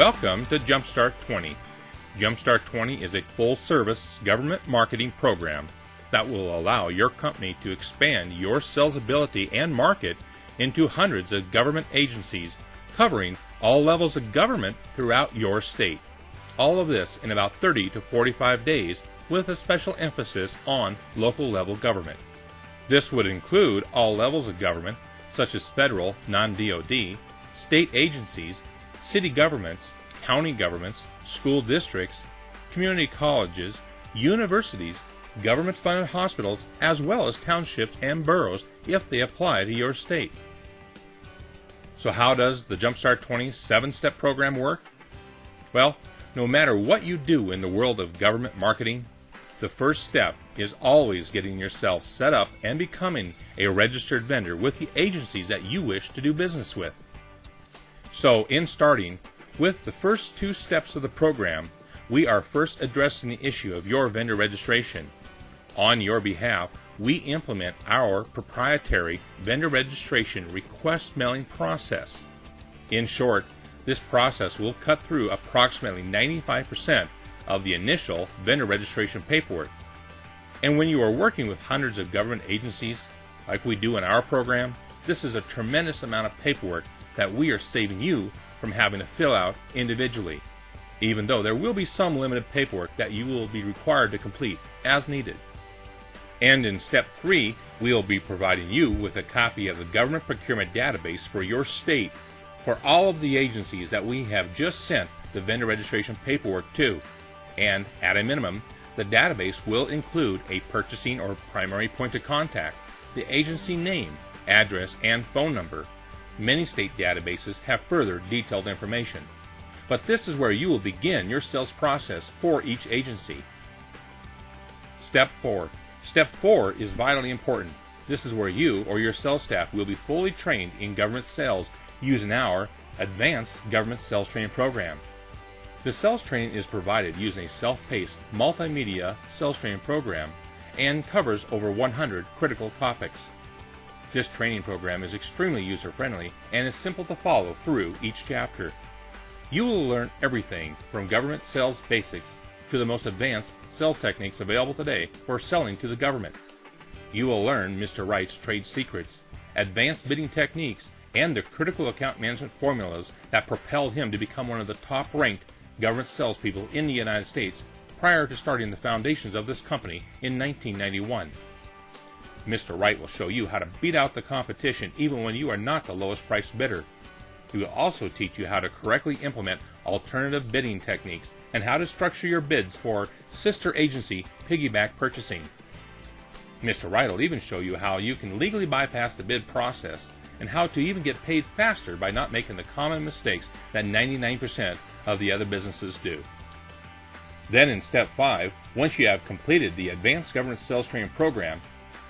Welcome to Jumpstart 20. Jumpstart 20 is a full-service government marketing program that will allow your company to expand your sales ability and market into hundreds of government agencies covering all levels of government throughout your state. All of this in about 30 to 45 days with a special emphasis on local level government. This would include all levels of government such as federal, non-DoD, state agencies, city governments, county governments, school districts, community colleges, universities, government-funded hospitals, as well as townships and boroughs if they apply to your state. So how does the Jumpstart 20 7-step program work? Well, no matter what you do in the world of government marketing, the first step is always getting yourself set up and becoming a registered vendor with the agencies that you wish to do business with. So, in starting with the first 2 steps of the program, we are first addressing the issue of your vendor registration. On your behalf, we implement our proprietary vendor registration request mailing process. In short, this process will cut through approximately 95% of the initial vendor registration paperwork. And when you are working with hundreds of government agencies, like we do in our program, this is a tremendous amount of paperwork that we are saving you from having to fill out individually, even though there will be some limited paperwork that you will be required to complete as needed. And in step 3, we will be providing you with a copy of the government procurement database for your state for all of the agencies that we have just sent the vendor registration paperwork to. And at a minimum, the database will include a purchasing or primary point of contact, the agency name, address, and phone number. Many state databases have further detailed information, but this is where you will begin your sales process for each agency. Step 4. Step 4 is vitally important. This is where you or your sales staff will be fully trained in government sales using our Advanced Government Sales Training Program. The sales training is provided using a self-paced multimedia sales training program and covers over 100 critical topics. This training program is extremely user-friendly and is simple to follow through each chapter. You will learn everything from government sales basics to the most advanced sales techniques available today for selling to the government. You will learn Mr. Wright's trade secrets, advanced bidding techniques, and the critical account management formulas that propelled him to become one of the top-ranked government salespeople in the United States prior to starting the foundations of this company in 1991. Mr. Wright will show you how to beat out the competition even when you are not the lowest priced bidder. He will also teach you how to correctly implement alternative bidding techniques and how to structure your bids for sister agency piggyback purchasing. Mr. Wright will even show you how you can legally bypass the bid process and how to even get paid faster by not making the common mistakes that 99% of the other businesses do. Then in step 5, once you have completed the Advanced Government Sales Training Program,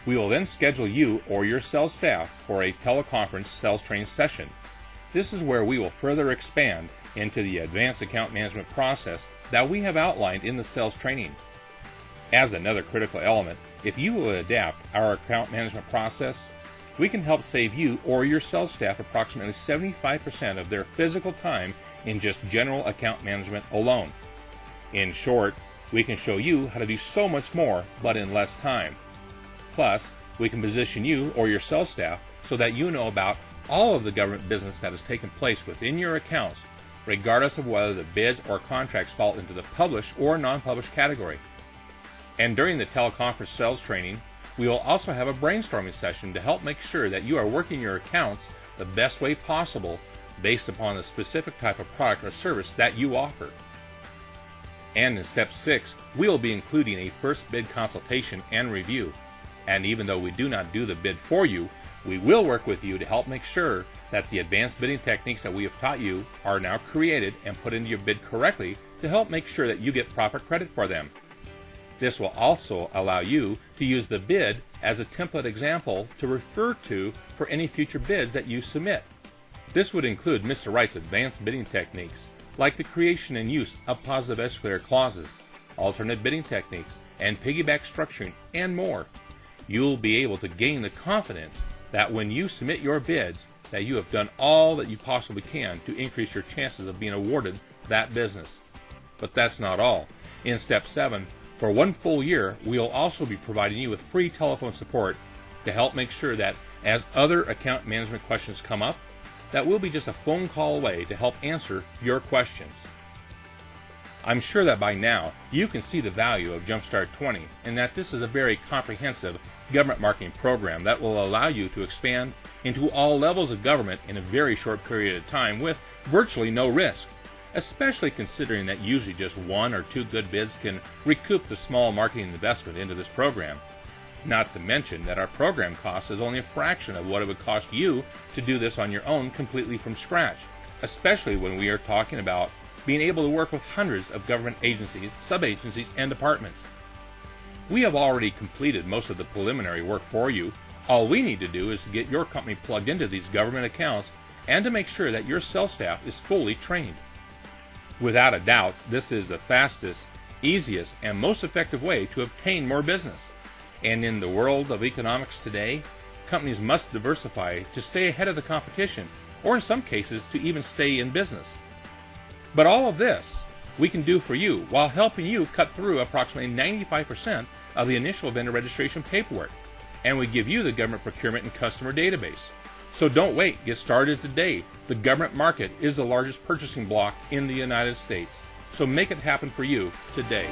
we will then schedule you or your sales staff for a teleconference sales training session. This is where we will further expand into the advanced account management process that we have outlined in the sales training. As another critical element, if you will adapt our account management process, we can help save you or your sales staff approximately 75% of their physical time in just general account management alone. In short, we can show you how to do so much more but in less time. Plus, we can position you or your sales staff so that you know about all of the government business that has taken place within your accounts, regardless of whether the bids or contracts fall into the published or non-published category. And during the teleconference sales training, we will also have a brainstorming session to help make sure that you are working your accounts the best way possible based upon the specific type of product or service that you offer. And in step 6, we will be including a first bid consultation and review. And even though we do not do the bid for you, we will work with you to help make sure that the advanced bidding techniques that we have taught you are now created and put into your bid correctly to help make sure that you get proper credit for them. This will also allow you to use the bid as a template example to refer to for any future bids that you submit. This would include Mr. Wright's advanced bidding techniques, like the creation and use of positive escalator clauses, alternate bidding techniques, and piggyback structuring, and more. You'll be able to gain the confidence that when you submit your bids, that you have done all that you possibly can to increase your chances of being awarded that business. But that's not all. In Step 7, for 1 full year, we'll also be providing you with free telephone support to help make sure that as other account management questions come up, that we'll be just a phone call away to help answer your questions. I'm sure that by now you can see the value of Jumpstart 20 and that this is a very comprehensive government marketing program that will allow you to expand into all levels of government in a very short period of time with virtually no risk, especially considering that usually just 1 or 2 good bids can recoup the small marketing investment into this program. Not to mention that our program cost is only a fraction of what it would cost you to do this on your own completely from scratch, especially when we are talking about being able to work with hundreds of government agencies, sub-agencies, and departments. We have already completed most of the preliminary work for you. All we need to do is to get your company plugged into these government accounts and to make sure that your sales staff is fully trained. Without a doubt, this is the fastest, easiest, and most effective way to obtain more business. And in the world of economics today, companies must diversify to stay ahead of the competition, or in some cases, to even stay in business. But all of this we can do for you while helping you cut through approximately 95% of the initial vendor registration paperwork. And we give you the government procurement and customer database. So don't wait, get started today. The government market is the largest purchasing block in the United States. So make it happen for you today.